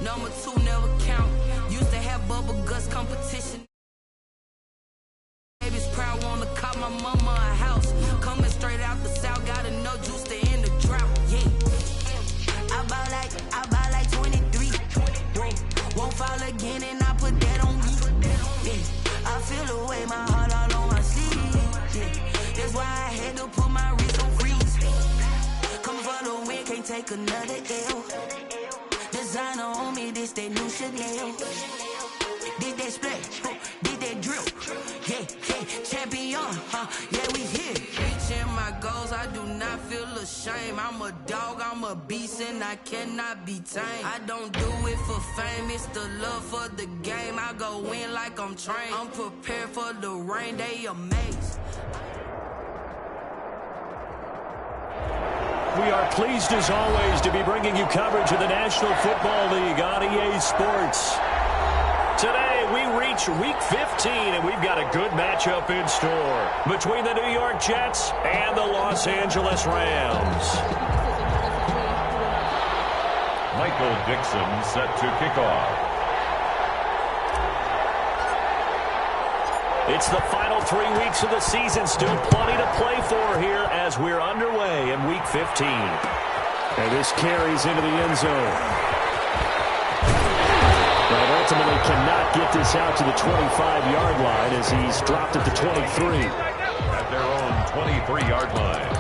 Number 2 never count. Used to have bubble guts competition. Baby's proud, wanna cop my mama a house. Coming straight out the south, got enough juice to end the drought. Yeah. I buy like 23. Won't fall again, and I put that on me. Yeah. I feel the way, my heart all on my sleeve. Yeah. That's why I had to put my wrist on freeze. Coming for the win, can't take another L. Designer on me, this that new Chanel. Did that split, did that drill. Yeah, champion, yeah, we here. Reaching my goals, I do not feel ashamed. I'm a dog, I'm a beast, and I cannot be tamed. I don't do it for fame, it's the love for the game. I go in like I'm trained. I'm prepared for the rain, they amazed. We are pleased, as always, to be bringing you coverage of the National Football League on EA Sports. Today, we reach Week 15, and we've got a good matchup in store between the New York Jets and the Los Angeles Rams. Michael Dixon set to kick off. It's the final 3 weeks of the season. Still plenty to play for here as we're underway in Week 15. And this carries into the end zone. But ultimately cannot get this out to the 25-yard line as he's dropped at the 23. At their own 23-yard line.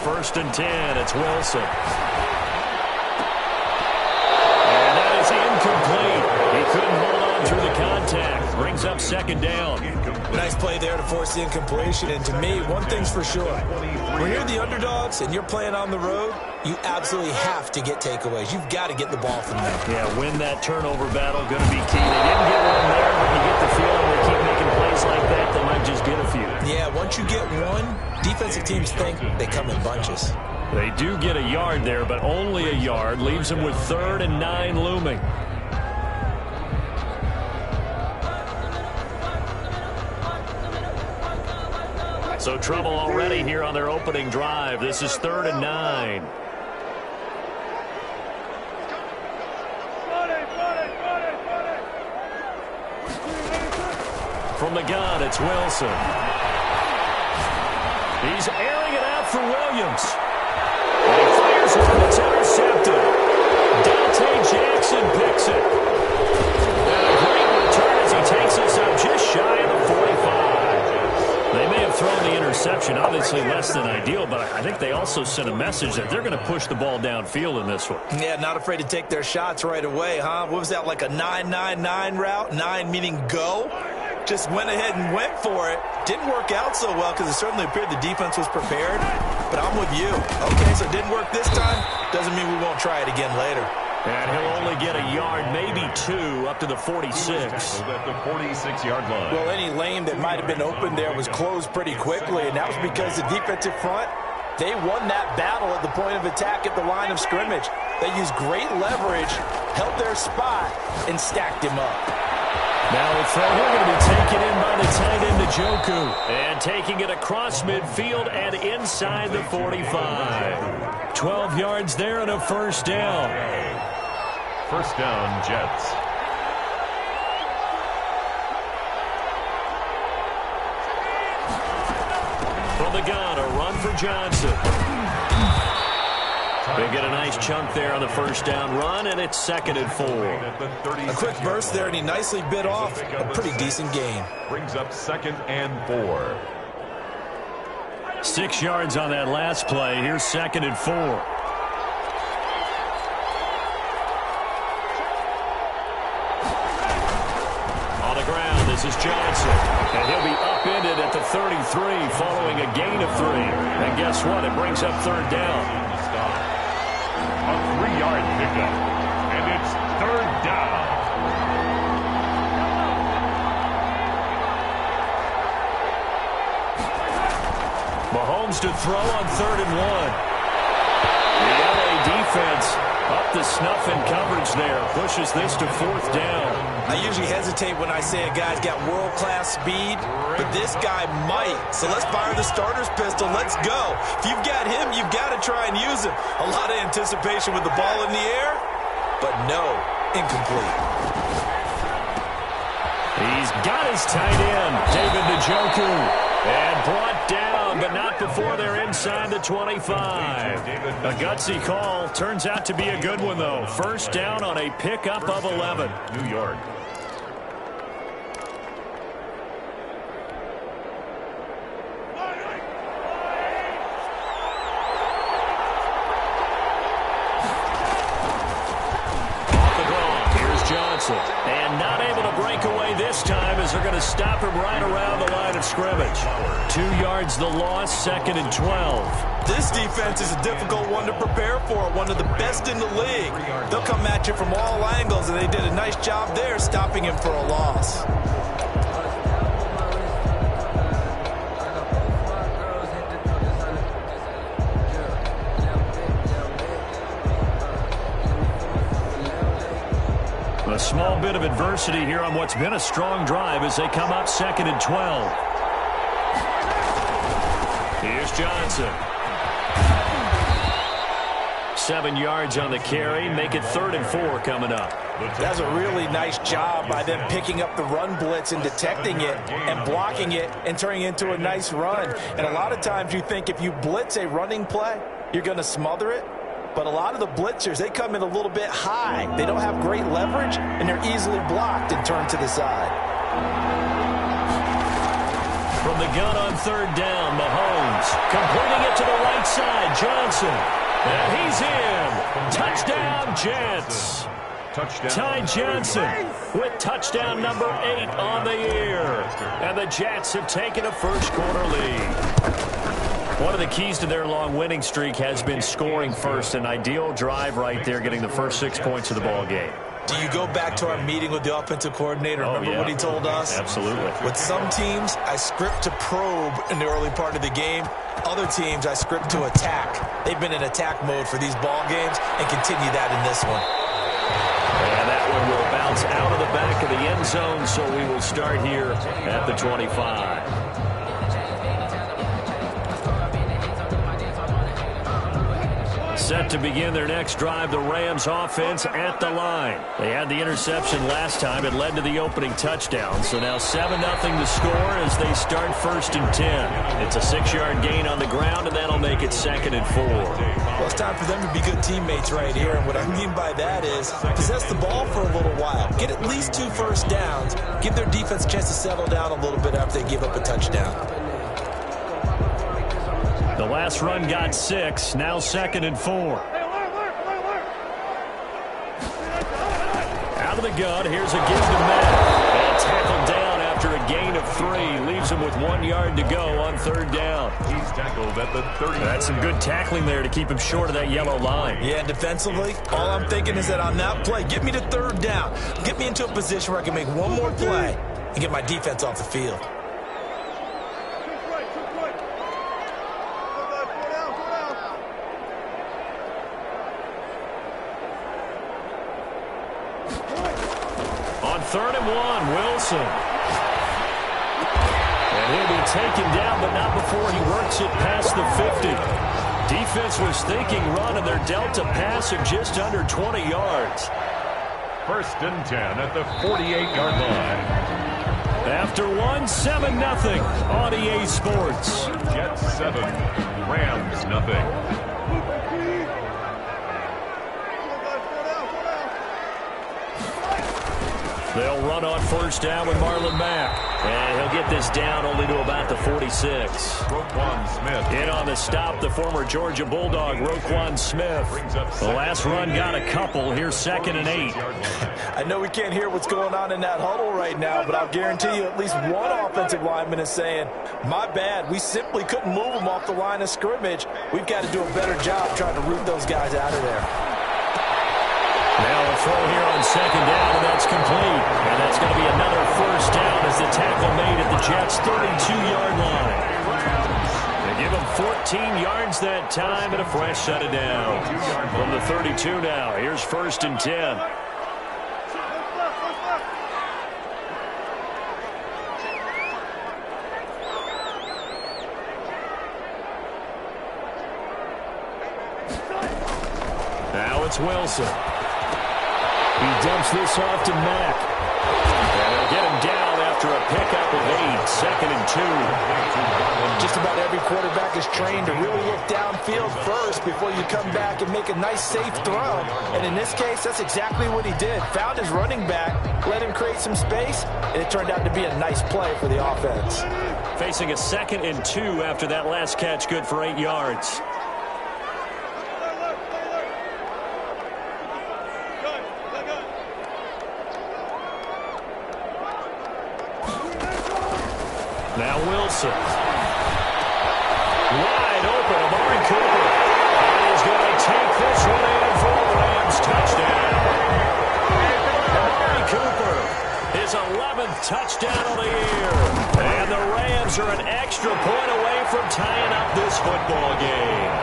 First and 10, it's Wilson. And that is incomplete. He couldn't hold on through the contact. Brings up second down. Nice play there to force the incompletion. And to me, one thing's for sure. When you're the underdogs and you're playing on the road, you absolutely have to get takeaways. You've got to get the ball from them. Yeah, win that turnover battle, going to be key. They didn't get one there, but you get the feeling they keep making plays like that, they might just get a few. Yeah, once you get one, defensive teams think they come in bunches. They do get a yard there, but only a yard. Leaves them with 3rd and 9 looming. So trouble already here on their opening drive. This is 3rd and 9. From the gun, it's Wilson. He's airing it out for Williams. And he fires one that's intercepted. Dante Jackson picks it. And a great return as he takes us up just shy of the 45. They may have thrown the interception, obviously less than ideal, but I think they also sent a message that they're going to push the ball downfield in this one. Yeah, not afraid to take their shots right away, huh? What was that, like a 9-9-9 route? 9 meaning go? Just went ahead and went for it. Didn't work out so well because it certainly appeared the defense was prepared. But I'm with you. Okay, so it didn't work this time. Doesn't mean we won't try it again later. And he'll only get a yard, maybe 2, up to the 46. At the 46-yard line. Well, any lane that might have been open there was closed pretty quickly, and that was because the defensive front, they won that battle at the point of attack at the line of scrimmage. They used great leverage, held their spot, and stacked him up. Now a throw here going to be taken in by the tight end, Njoku. And taking it across midfield and inside the 45. 12 yards there and a first down. First down, Jets. From the gun, a run for Johnson. They get a nice chunk there on the first down run, and it's 2nd and 4. A quick burst there, and he nicely bit off a pretty decent gain. Brings up 2nd and 4. 6 yards on that last play. Here's 2nd and 4. On the ground, this is Johnson. And he'll be upended at the 33 following a gain of 3. And guess what? It brings up 3rd down. A 3-yard pickup. And it's third down. Mahomes to throw on 3rd and 1. The LA defense up to snuff in coverage there. Pushes this to 4th down. I usually hesitate when I say a guy's got world-class speed, but this guy might. So let's fire the starter's pistol. Let's go. If you've got him, you've got to try and use him. A lot of anticipation with the ball in the air, but no, incomplete. He's got his tight end, David Njoku, and brought down, but not before they're inside the 25. A gutsy call. Turns out to be a good one, though. First down on a pickup of 11. New York. And not able to break away this time as they're going to stop him right around the line of scrimmage. 2 yards the loss, 2nd and 12. This defense is a difficult one to prepare for, one of the best in the league. They'll come at you from all angles, and they did a nice job there stopping him for a loss. A small bit of adversity here on what's been a strong drive as they come up 2nd and 12. Here's Johnson. 7 yards on the carry. Make it 3rd and 4 coming up. That's a really nice job by them picking up the run blitz and detecting it and blocking it and turning it into a nice run. And a lot of times you think if you blitz a running play, you're going to smother it. But a lot of the blitzers, they come in a little bit high. They don't have great leverage, and they're easily blocked and turned to the side. From the gun on 3rd down, Mahomes completing it to the right side. Johnson, and he's in. Touchdown, Jets. Touchdown. Ty Johnson with touchdown number 8 on the year. And the Jets have taken a first-quarter lead. One of the keys to their long winning streak has been scoring first. An ideal drive right there, getting the first 6 points of the ball game. Do you go back to our meeting with the offensive coordinator? Remember what he told us? Absolutely. With some teams, I script to probe in the early part of the game. Other teams, I script to attack. They've been in attack mode for these ball games and continue that in this one. And that one will bounce out of the back of the end zone, so we will start here at the 25. Set to begin their next drive, the Rams offense at the line. They had the interception last time. It led to the opening touchdown. So now 7-0 to score as they start 1st and 10. It's a 6-yard gain on the ground, and that'll make it 2nd and 4. Well, it's time for them to be good teammates right here. And what I mean by that is possess the ball for a little while. Get at least 2 first downs. Give their defense a chance to settle down a little bit after they give up a touchdown. The last run got 6, now 2nd and 4. Out of the gun, here's a give to Matt. And tackled down after a gain of 3. Leaves him with 1 yard to go on 3rd down. He's tackled at the 30. That's some good tackling there to keep him short of that yellow line. Yeah, defensively, all I'm thinking is that on that play, get me to 3rd down. Get me into a position where I can make one more play and get my defense off the field. On 3rd and 1, Wilson. And he'll be taken down, but not before he works it past the 50. Defense was thinking run, and they're dealt a pass of just under 20 yards. 1st and 10 at the 48-yard line. After 7-0 on EA Sports. Jets 7, Rams nothing. They'll run on 1st down with Marlon Mack. And he'll get this down only to about the 46. Roquan Smith. In on the stop, the former Georgia Bulldog, Roquan Smith. The last run got a couple. Here's 2nd and 8. I know we can't hear what's going on in that huddle right now, but I'll guarantee you at least one offensive lineman is saying, my bad, we simply couldn't move them off the line of scrimmage. We've got to do a better job trying to root those guys out of there. Now a throw here on second down, and that's complete. And that's going to be another first down as the tackle made at the Jets' 32-yard line. They give him 14 yards that time and a fresh set of downs. From the 32 now, here's 1st and 10. Now it's Wilson. He dumps this off to Mack. And they'll get him down after a pickup of 8, 2nd and 2. Just about every quarterback is trained to really look downfield first before you come back and make a nice, safe throw. And in this case, that's exactly what he did. Found his running back, let him create some space, and it turned out to be a nice play for the offense. Facing a 2nd and 2 after that last catch, good for 8 yards. Now Wilson. Wide open, Amari Cooper. And he's going to take this one in for the Rams touchdown. Amari Cooper, his 11th touchdown of the year. And the Rams are an extra point away from tying up this football game.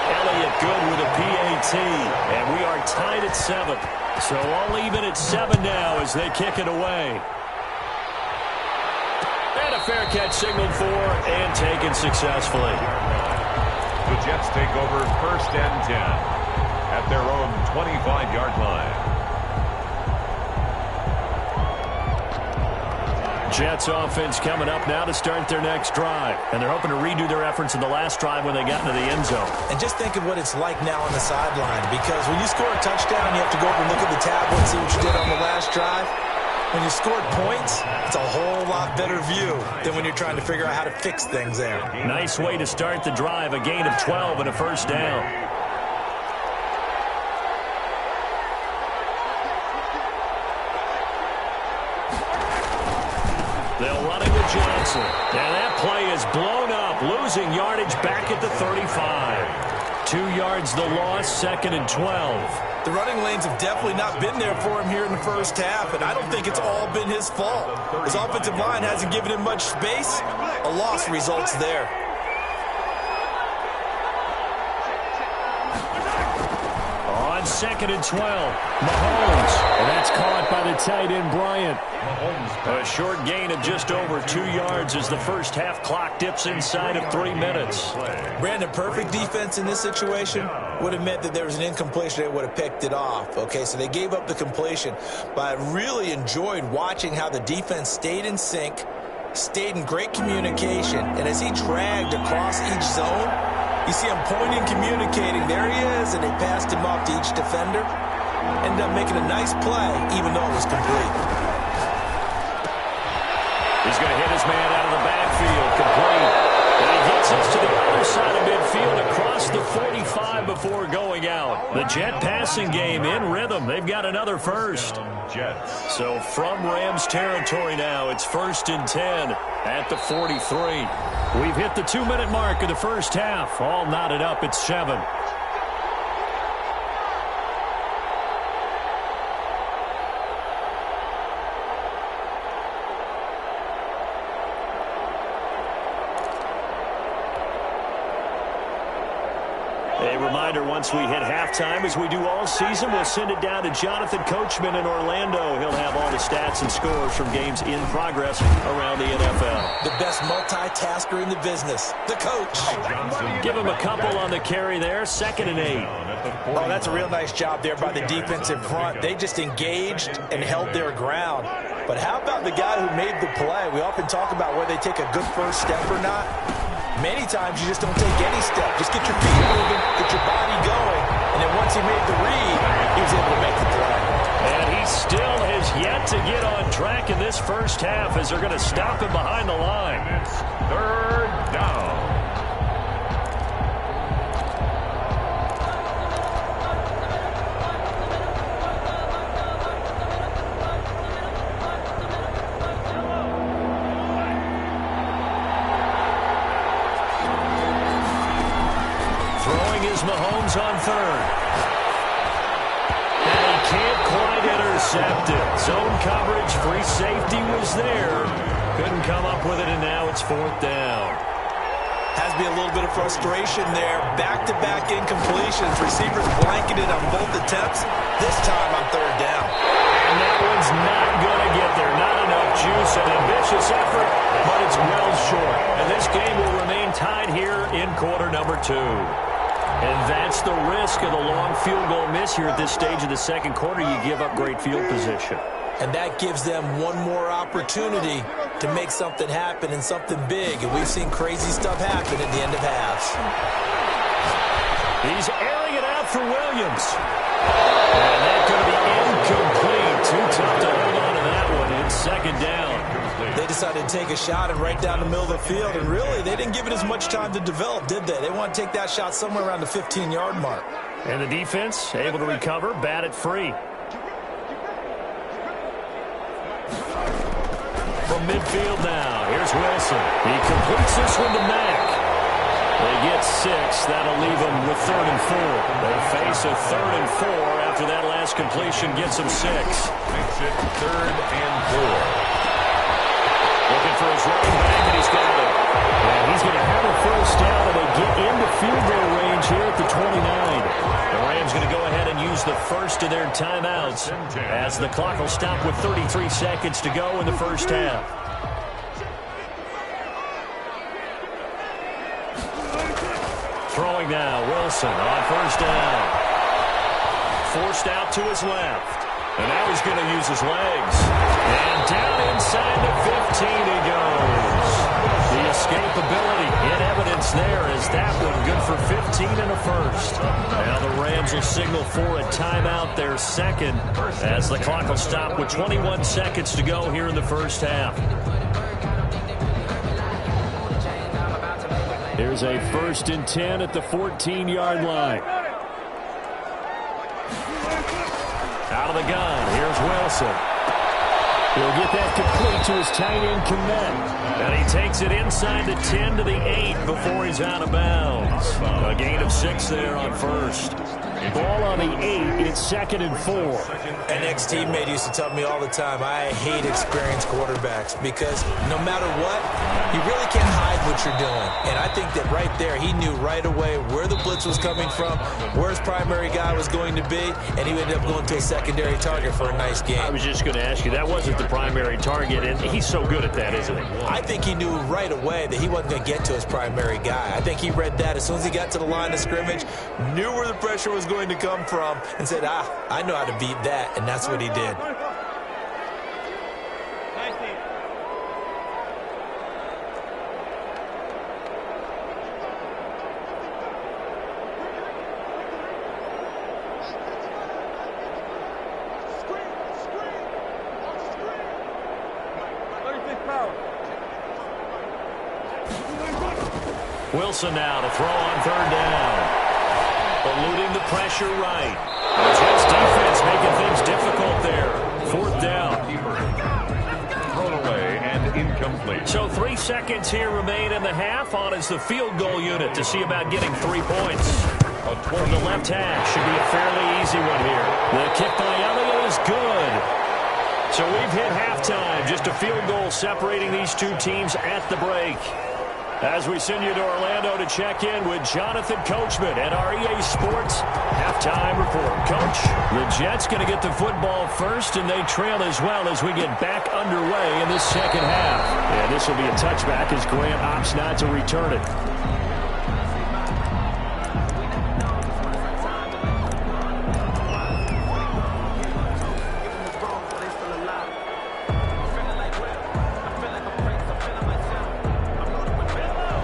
Elliott good with a PAT. And we are tied at 7. So all even at 7 now as they kick it away. Fair catch signaled for and taken successfully. The Jets take over 1st and 10 at their own 25-yard line. Jets offense coming up now to start their next drive. And they're hoping to redo their efforts in the last drive when they got into the end zone. And just think of what it's like now on the sideline, because when you score a touchdown, you have to go over and look at the tablet and see what you did on the last drive. When you scored points, it's a whole lot better view than when you're trying to figure out how to fix things there. Nice way to start the drive, a gain of 12 and a first down. They'll run it with Johnson. And that play is blown up, losing yardage back at the 35. 2 yards the loss, 2nd and 12. The running lanes have definitely not been there for him here in the first half, and I don't think it's all been his fault. His offensive line hasn't given him much space. A loss results there. On 2nd and 12, Mahomes. And that's caught by the tight end, Bryant. A short gain of just over 2 yards as the first half clock dips inside of 3 minutes. Brandon, perfect defense in this situation would have meant that there was an incompletion. They would have picked it off. Okay, so they gave up the completion. But I really enjoyed watching how the defense stayed in sync, stayed in great communication. And as he dragged across each zone, you see him pointing, communicating. There he is, and they passed him off to each defender. Ended up making a nice play, even though it was complete. He's going to hit his man out of the backfield, complete. And he gets us to the other side of midfield across the 45 before going out. The Jet passing game in rhythm. They've got another first. Jets. So from Rams territory now, it's 1st and 10 at the 43. We've hit the 2-minute mark of the first half. All knotted up at 7. A reminder, once we hit halftime, as we do all season, we'll send it down to Jonathan Coachman in Orlando. He'll have all the stats and scores from games in progress around the NFL. The best multitasker in the business, the coach. Give him a couple on the carry there, 2nd and 8. Oh, that's a real nice job there by the defensive front. They just engaged and held their ground. But how about the guy who made the play? We often talk about whether they take a good first step or not. Many times you just don't take any step. Just get your feet moving, get your body going, and then once he made the read, he was able to make the play. And he still has yet to get on track in this first half as they're going to stop him behind the line. It's 3rd down. Mahomes on 3rd. can't quite intercept it. Zone coverage, free safety was there. Couldn't come up with it, and now it's 4th down. Has to be a little bit of frustration there. Back-to-back incompletions. Receivers blanketed on both attempts. This time on 3rd down. And that one's not going to get there. Not enough juice. An ambitious effort, but it's well short. And this game will remain tied here in quarter number 2. And that's the risk of the long field goal miss here at this stage of the second quarter. You give up great field position. And that gives them one more opportunity to make something happen and something big. And we've seen crazy stuff happen at the end of halves. He's airing it out for Williams. And that's going to be incomplete. Too tough to hold on to that one. It's 2nd down. They decided to take a shot and right down the middle of the field. And really, they didn't give it as much time to develop, did they? They want to take that shot somewhere around the 15-yard mark. And the defense able to recover, bat it free. From midfield now, here's Wilson. He completes this one to Mack. They get 6. That'll leave them with 3rd and 4. They face a 3rd and 4 after that last completion gets them 6. Makes it 3rd and 4. Looking for his running back, and he's got it. And he's going to have a first down, and they get into field goal range here at the 29. The Rams going to go ahead and use the first of their timeouts as the clock will stop with 33 seconds to go in the first half. Throwing now, Wilson on first down. Forced out to his left. And now he's going to use his legs. And down inside the 15 he goes. The escapability in evidence there as that one good for 15 and a first. Now the Rams will signal for a timeout, their second, as the clock will stop with 21 seconds to go here in the first half. Here's a 1st and 10 at the 14-yard line. Out of the gun, here's Wilson. He'll get that complete to his tight end Kmet. And he takes it inside the 10 to the 8 before he's out of bounds. A gain of 6 there on first. Ball on the 8, it's 2nd and 4. An ex-teammate used to tell me all the time, I hate experienced quarterbacks because no matter what, you really can't hide what you're doing. And I think that right there, he knew right away where the blitz was coming from, where his primary guy was going to be, and he ended up going to a secondary target for a nice game. I was just going to ask you, that wasn't the primary target, and he's so good at that, isn't he? I think he knew right away that he wasn't going to get to his primary guy. I think he read that as soon as he got to the line of scrimmage, knew where the pressure was going to come from, and said, I know how to beat that, and that's what he did. Wilson now to throw on 3rd down. Eluding the pressure right. The Jets defense making things difficult there. 4th down. Thrown away and incomplete. So 3 seconds here remain in the half. On is the field goal unit to see about getting 3 points. From the left hash should be a fairly easy one here. The kick by Elliott is good. So we've hit halftime. Just a field goal separating these two teams at the break. As we send you to Orlando to check in with Jonathan Coachman at our EA Sports halftime report. Coach, the Jets going to get the football first, and they trail as well as we get back underway in this second half. And this will be a touchback as Grant opts not to return it.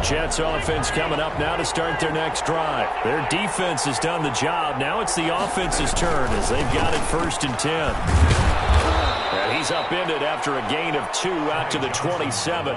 Jets offense coming up now to start their next drive. Their defense has done the job. Now it's the offense's turn as they've got it 1st and 10. And he's upended after a gain of 2 out to the 27.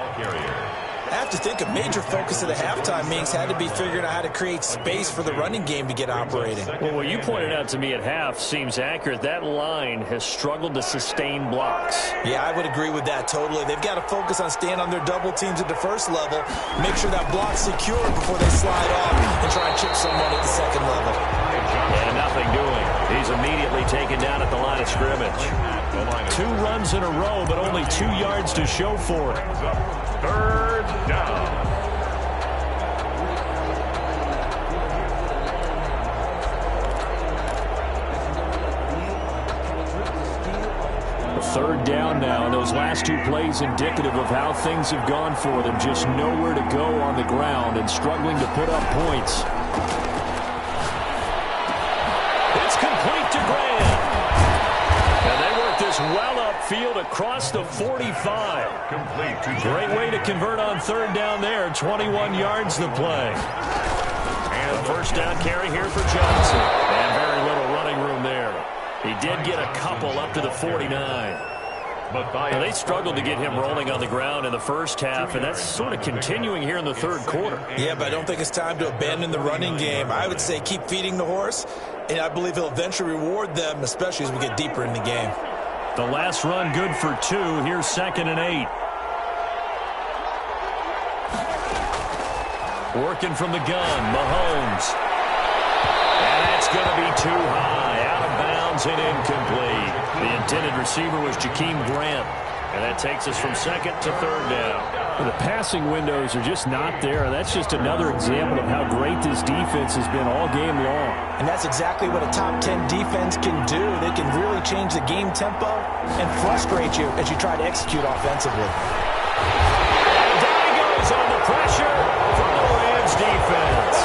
I have to think a major focus of the halftime meetings had to be figuring out how to create space for the running game to get operating. Well, what you pointed out to me at half seems accurate. That line has struggled to sustain blocks. Yeah, I would agree with that totally. They've got to focus on staying on their double teams at the first level, make sure that block's secure before they slide off and try and chip someone at the second level. And nothing doing. He's is immediately taken down at the line of scrimmage. 2 runs in a row, but only 2 yards to show for it. 3rd down. Third down now, and those last 2 plays indicative of how things have gone for them. Just nowhere to go on the ground and struggling to put up points. It's complete to Graham. And they work this well upfield across the 45. Great way to convert on 3rd down there. 21 yards the play. And first down carry here for Johnson. And very little running room there. He did get a couple up to the 49. And they struggled to get him rolling on the ground in the first half, and that's sort of continuing here in the 3rd quarter. Yeah, but I don't think it's time to abandon the running game. I would say keep feeding the horse, and I believe he'll eventually reward them, especially as we get deeper in the game. The last run good for 2. Here's 2nd and 8. Working from the gun, Mahomes. And that's going to be too high. Out of bounds and incomplete. The intended receiver was Jakeem Grant. And that takes us from 2nd to 3rd down. The passing windows are just not there. That's just another example of how great this defense has been all game long. And that's exactly what a top 10 defense can do. They can really change the game tempo and frustrate you as you try to execute offensively. And down he goes on the pressure from the Rams defense.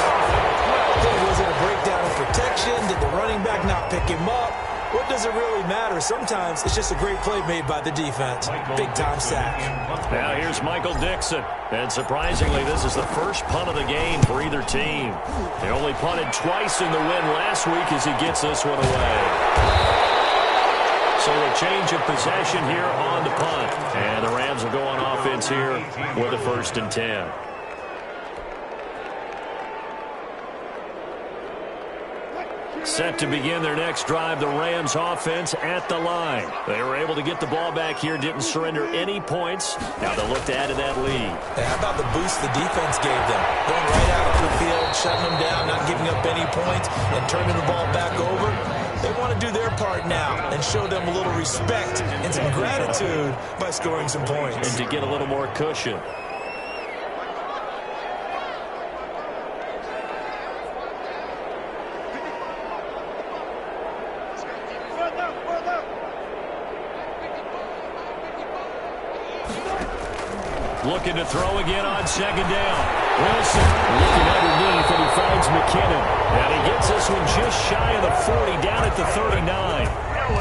Was it a breakdown in protection? Did the running back not pick him up? What does it really matter? Sometimes it's just a great play made by the defense. Big-time sack. Now here's Michael Dixon. And surprisingly, this is the first punt of the game for either team. They only punted twice in the win last week as he gets this one away. So a change of possession here on the punt. And the Rams will go on offense here with a 1st and 10. Set to begin their next drive, the Rams offense at the line. They were able to get the ball back here, didn't surrender any points. Now they'll look to add to that lead. And how about the boost the defense gave them? Going right out of the field, shutting them down, not giving up any points, and turning the ball back over. They want to do their part now and show them a little respect and some gratitude by scoring some points. And to get a little more cushion. Looking to throw again on 2nd down. Wilson looking underneath, and he finds McKinnon. And he gets this one just shy of the 40, down at the 39.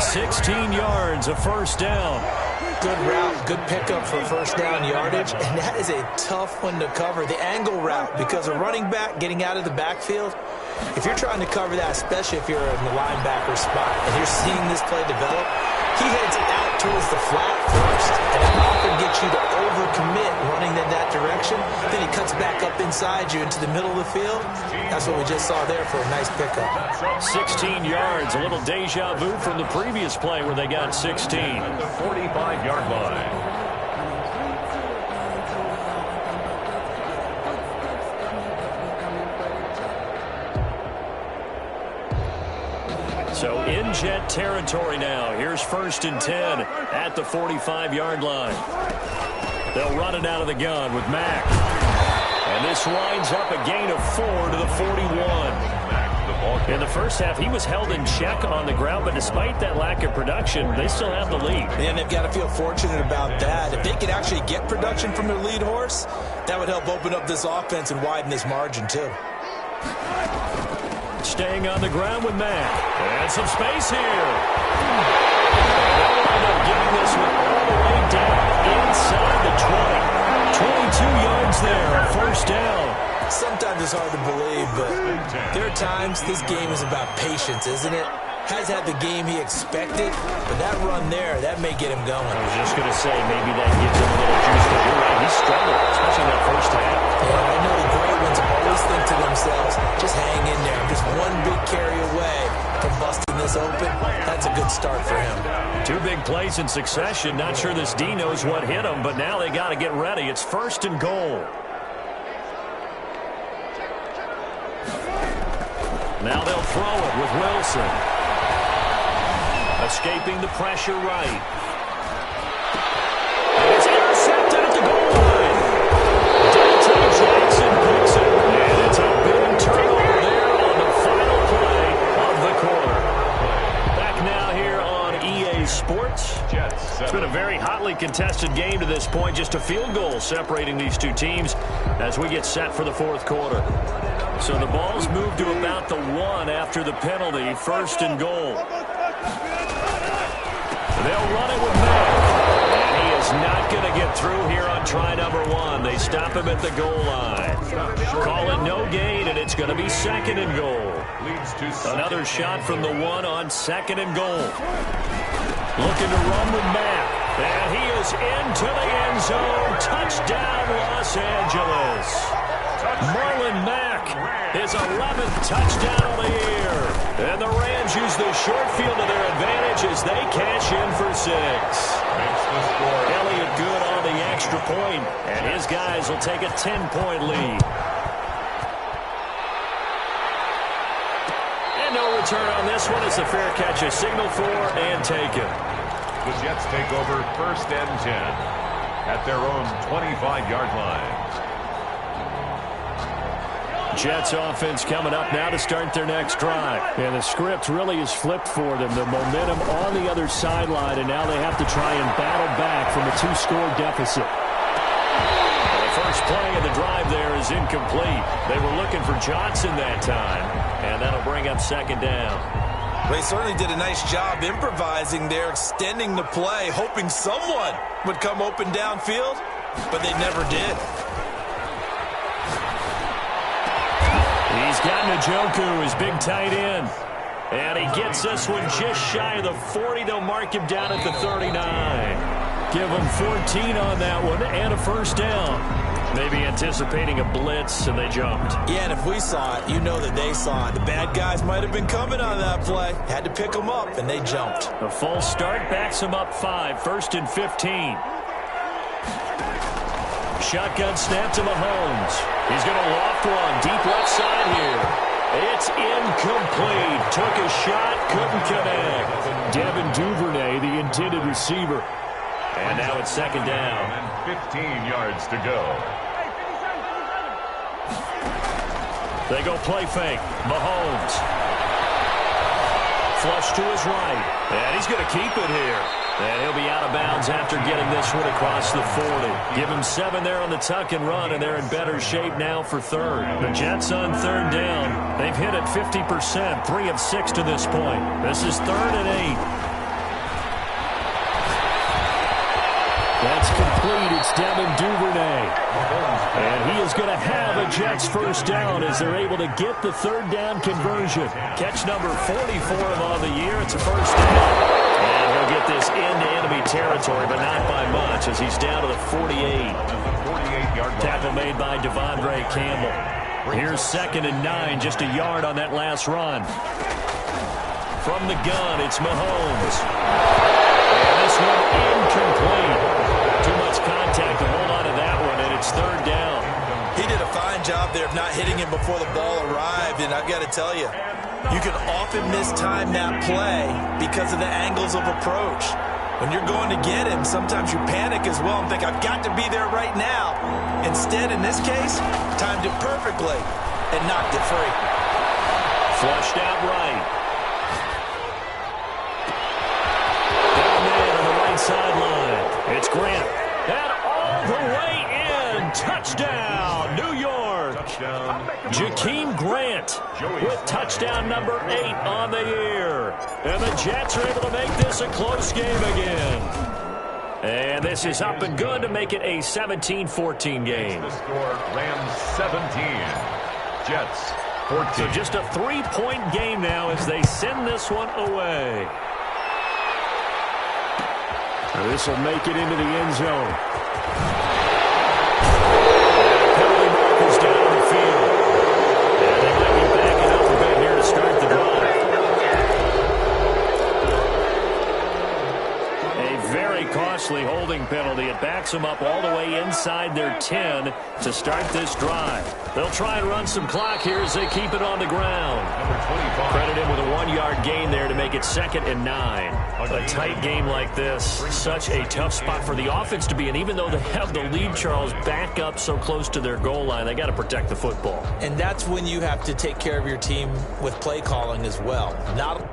16 yards, a 1st down. Good route, good pickup for 1st down yardage, and that is a tough one to cover. The angle route, because a running back getting out of the backfield, if you're trying to cover that, especially if you're in the linebacker spot, and you're seeing this play develop, he heads out towards the flat first, and it often gets you to overcommit running in that direction. Then he cuts back up inside you into the middle of the field. That's what we just saw there for a nice pickup. 16 yards, a little deja vu from the previous play where they got 16. 45-yard line. So in jet territory now. Here's 1st and 10 at the 45-yard line. They'll run it out of the gun with Mack. And this winds up a gain of 4 to the 41. In the first half, he was held in check on the ground, but despite that lack of production, they still have the lead. And they've got to feel fortunate about that. If they could actually get production from their lead horse, that would help open up this offense and widen this margin, too. Staying on the ground with Mack. And some space here. They'll end up getting this one all the way down inside the 20. 22 yards there, a 1st down. Sometimes it's hard to believe, but there are times this game is about patience, isn't it? Has had the game he expected, but that run there, that may get him going. I was just going to say, maybe that gives him a little juice to do it. He struggled, especially in that first half. Yeah, I know the great ones always think to themselves, just hang in there. I'm just one big carry away from busting this open. That's a good start for him. 2 big plays in succession. Not sure this D knows what hit him, but now they got to get ready. It's 1st and goal. Now they'll throw it with Wilson. Escaping the pressure right. And it's intercepted at the goal line. Dante Jackson picks it. And it's a big turnover there on the final play of the quarter. Back now here on EA Sports. It's been a very hotly contested game to this point. Just a field goal separating these two teams as we get set for the fourth quarter. So the ball's moved to about the 1 after the penalty. 1st and goal. They'll run it with Mack. And he is not going to get through here on try number 1. They stop him at the goal line. Call it no gain, and it's going to be 2nd and goal. Another shot from the 1 on 2nd and goal. Looking to run with Mack. And he is into the end zone. Touchdown, Los Angeles. Marlon Mack, his 11th touchdown of the year. And the Rams use the short field to their advantage as they cash in for 6. Makes the score. Elliott good on the extra point, and his guys will take a 10-point lead. And no return on this one as the fair catch is signaled for and taken. The Jets take over 1st and 10 at their own 25-yard line. Jets offense coming up now to start their next drive. And the script really is flipped for them. The momentum on the other sideline, and now they have to try and battle back from a 2-score deficit. The first play of the drive there is incomplete. They were looking for Johnson that time, and that'll bring up 2nd down. They certainly did a nice job improvising there, extending the play, hoping someone would come open downfield, but they never did. He's got Njoku, his big tight end. And he gets this one just shy of the 40. They'll mark him down at the 39. Give him 14 on that one and a 1st down. Maybe anticipating a blitz, and they jumped. Yeah, and if we saw it, you know that they saw it. The bad guys might have been coming on that play. Had to pick them up, and they jumped. A false start backs him up 5. 1st and 15. Shotgun snap to Mahomes. He's going to loft one deep left side here. It's incomplete. Took a shot, couldn't connect. Devin Duvernay, the intended receiver. And now it's 2nd down. And 15 yards to go. They go play fake. Mahomes. Flush to his right. And he's going to keep it here. And he'll be out of bounds after getting this one across the 40. Give him 7 there on the tuck and run, and they're in better shape now for 3rd. The Jets on 3rd down. They've hit it 50%, 3 of 6 to this point. This is 3rd and 8. That's complete. It's Devin Duvernay. And he is going to have a Jets 1st down as they're able to get the 3rd down conversion. Catch number 44 of the year. It's a 1st down. And he'll get this into enemy territory, but not by much as he's down to the 48. Tackle made by Devondre Campbell. Here's 2nd and 9, just a yard on that last run. From the gun, it's Mahomes. And this one incomplete. Too much contact to hold on to that one, and it's 3rd down. He did a fine job there of not hitting him before the ball arrived, and I've got to tell you, you can often mistime that play because of the angles of approach. When you're going to get him, sometimes you panic as well and think, I've got to be there right now. Instead, in this case, timed it perfectly and knocked it free. Flushed out right. Down man on the right sideline. It's Grant. And all the way in. Touchdown, New York. Touchdown. Jakeem Grant with touchdown number 8 on the year. And the Jets are able to make this a close game again. And this is up and good to make it a 17-14 game. The score, Rams 17, Jets 14. So just a 3-point game now as they send this one away. This will make it into the end zone. Penalty markers down the field. And they might be backing up a bit here to start the drive. A very costly holding penalty. It backs them up all the way inside their 10 to start this drive. They'll try and run some clock here as they keep it on the ground. Number 25. Credit him with a 1-yard gain there to make it 2nd and 9. A tight game like this, such a tough spot for the offense to be in. Even though they have the lead, Charles, back up so close to their goal line, they got to protect the football. And that's when you have to take care of your team with play calling as well. Not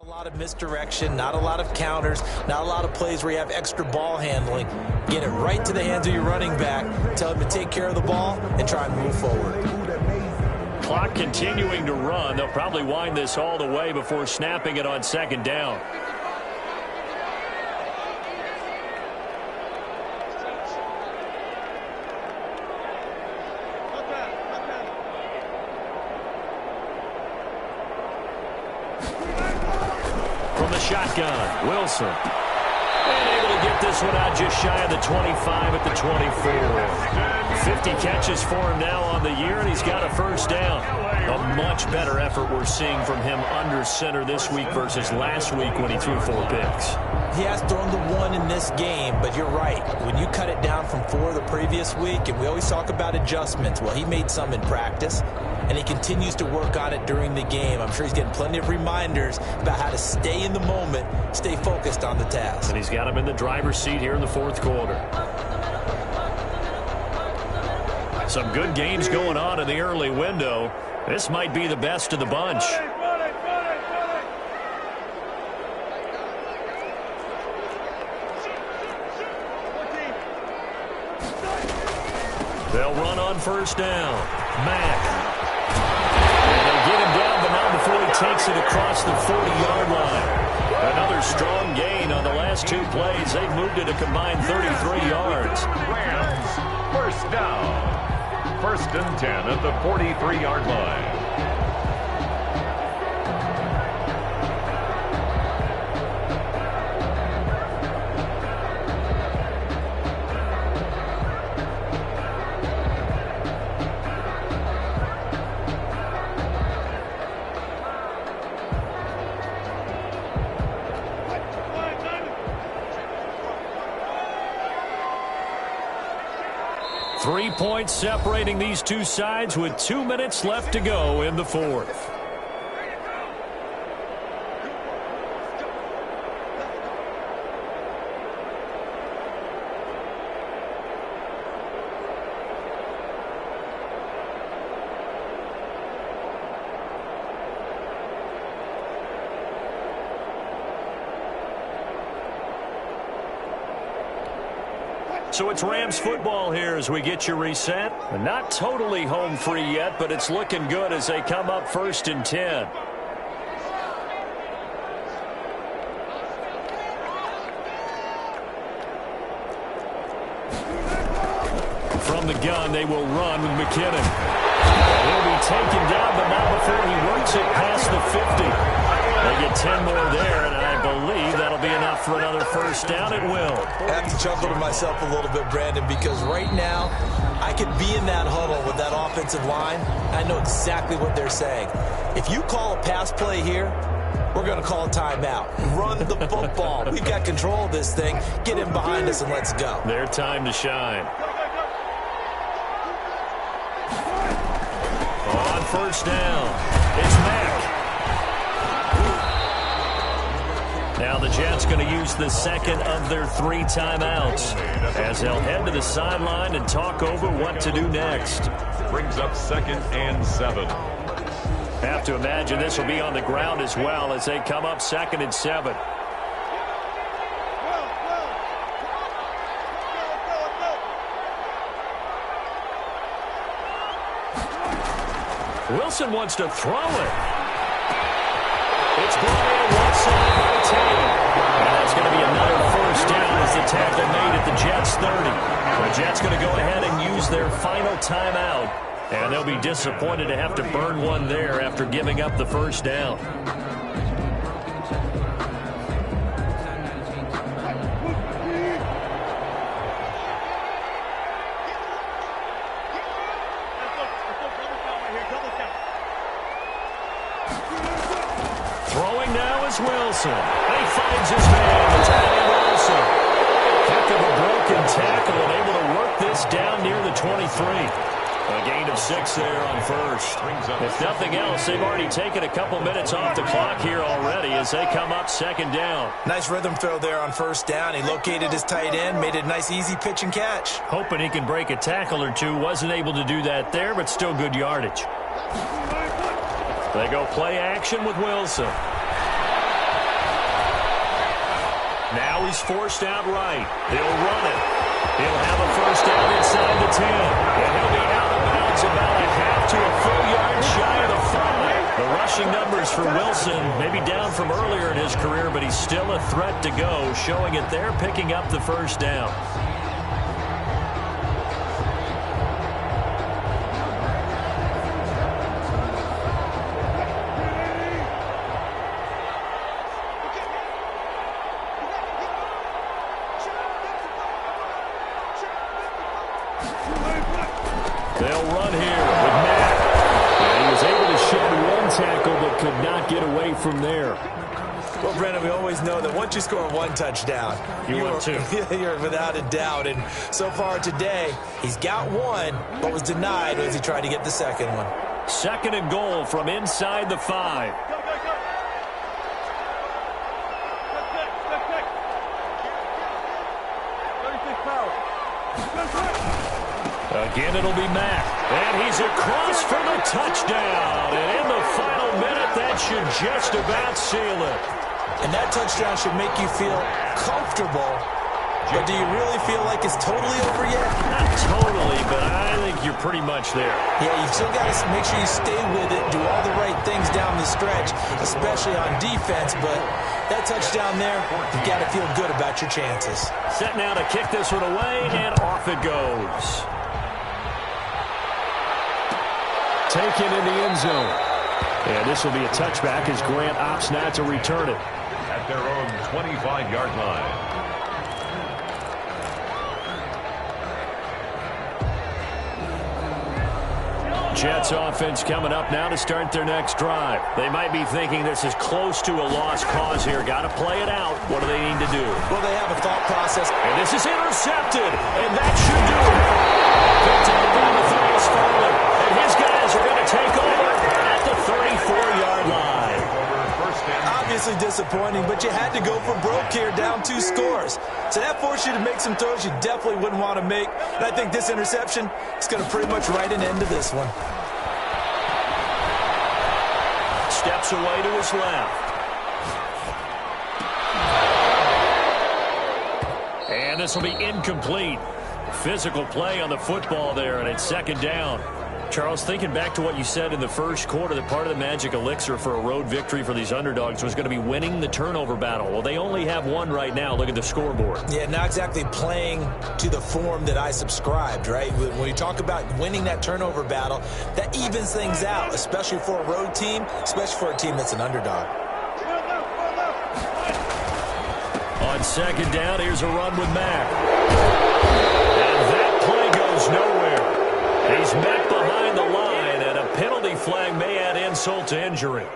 a lot of misdirection, not a lot of counters, not a lot of plays where you have extra ball handling. Get it right to the hands of your running back, tell him to take care of the ball, and try and move forward. Clock continuing to run. They'll probably wind this all the way before snapping it on 2nd down. From the shotgun, Wilson. And able to get this one out just shy of the 25 at the 24. 50 catches for him now on the year, and he's got a 1st down. A much better effort we're seeing from him under center this week versus last week when he threw 4 picks. He has thrown the 1 in this game, but you're right. When you cut it down from 4 the previous week, and we always talk about adjustments, well, he made some in practice, and he continues to work on it during the game. I'm sure he's getting plenty of reminders about how to stay in the moment, stay focused on the task. And he's got him in the driver's seat here in the 4th quarter. Some good games going on in the early window. This might be the best of the bunch. They'll run on 1st down. Mack. And they'll get him down, but not before he takes it across the 40-yard line. Another strong gain on the last 2 plays. They've moved it a combined 33 yards. Rams, 1st down. 1st and 10 at the 43-yard line. Three points separating these two sides with 2 minutes left to go in the 4th. So it's Rams football here as we get you reset. Not totally home free yet, but it's looking good as they come up 1st and 10. From the gun, they will run with McKinnon. He'll be taken down, but not before he works it past the 50. They get 10 more there, and I believe that'll be enough for another 1st down. It will. I have to chuckle to myself a little bit, Brandon, because right now I could be in that huddle with that offensive line. I know exactly what they're saying. If you call a pass play here, we're going to call a timeout. Run the football. We've got control of this thing. Get him behind us and let's go. Their time to shine. On 1st down, it's Mack. going to use the second of their 3 timeouts as they'll head to the sideline and talk over what to do next. Brings up 2nd and 7. Have to imagine this will be on the ground as well as they come up 2nd and 7. Wilson wants to throw it. It's brought in one side by Taylor. And that's going to be another first down as the tackle made at the Jets 30. The Jets going to go ahead and use their final timeout. And they'll be disappointed to have to burn one there after giving up the first down. Throwing now is Wilson. And he finds his man, the tight end Wilson. After the broken tackle and able to work this down near the 23. A gain of 6 there on first. If nothing else, they've already taken a couple minutes off the clock here already as they come up 2nd down. Nice rhythm throw there on first down. He located his tight end, made it a nice easy pitch and catch. Hoping he can break a tackle or two. Wasn't able to do that there, but still good yardage. They go play action with Wilson. Now he's forced out right. He'll run it. He'll have a first down inside the 10. And he'll be out of bounds about a half to a full yard shy of the 5. The rushing numbers for Wilson maybe down from earlier in his career, but he's still a threat to go, showing it there, picking up the first down. They'll run here with Mack. And he was able to shed one tackle but could not get away from there. Well, Brendan, we always know that once you score one touchdown, you're 2. You're without a doubt. And so far today, he's got one, but was denied as he tried to get the second one. 2nd and goal from inside the 5. Again, it'll be Mack. And he's across for the touchdown. And in the final minute, that should just about seal it. And that touchdown should make you feel comfortable. But do you really feel like it's totally over yet? Not totally, but I think you're pretty much there. Yeah, you've still got to make sure you stay with it, do all the right things down the stretch, especially on defense. But that touchdown there, you've got to feel good about your chances. Set now to kick this one away, and off it goes. Taken in the end zone. And this will be a touchback as Grant opts not to return it. At their own 25-yard line. Jets offense coming up now to start their next drive. They might be thinking this is close to a lost cause here. Got to play it out. What do they need to do? Well, they have a thought process. And this is intercepted. And that should do it. Picked up by Matthias Farley. And his guys are going to take over at the 34-yard line. Obviously disappointing, but you had to go for broke here, down 2 scores. So that forced you to make some throws you definitely wouldn't want to make. And I think this interception is going to pretty much write an end to this one. Steps away to his left. And this will be incomplete. Physical play on the football there, and it's 2nd down. Charles, thinking back to what you said in the first quarter, that part of the magic elixir for a road victory for these underdogs was going to be winning the turnover battle. Well, they only have one right now. Look at the scoreboard. Yeah, not exactly playing to the form that I subscribed, right? When you talk about winning that turnover battle, that evens things out, especially for a road team, especially for a team that's an underdog. On 2nd down, here's a run with Mack. And that play goes nowhere. He's met behind the line, and a penalty flag may add insult to injury.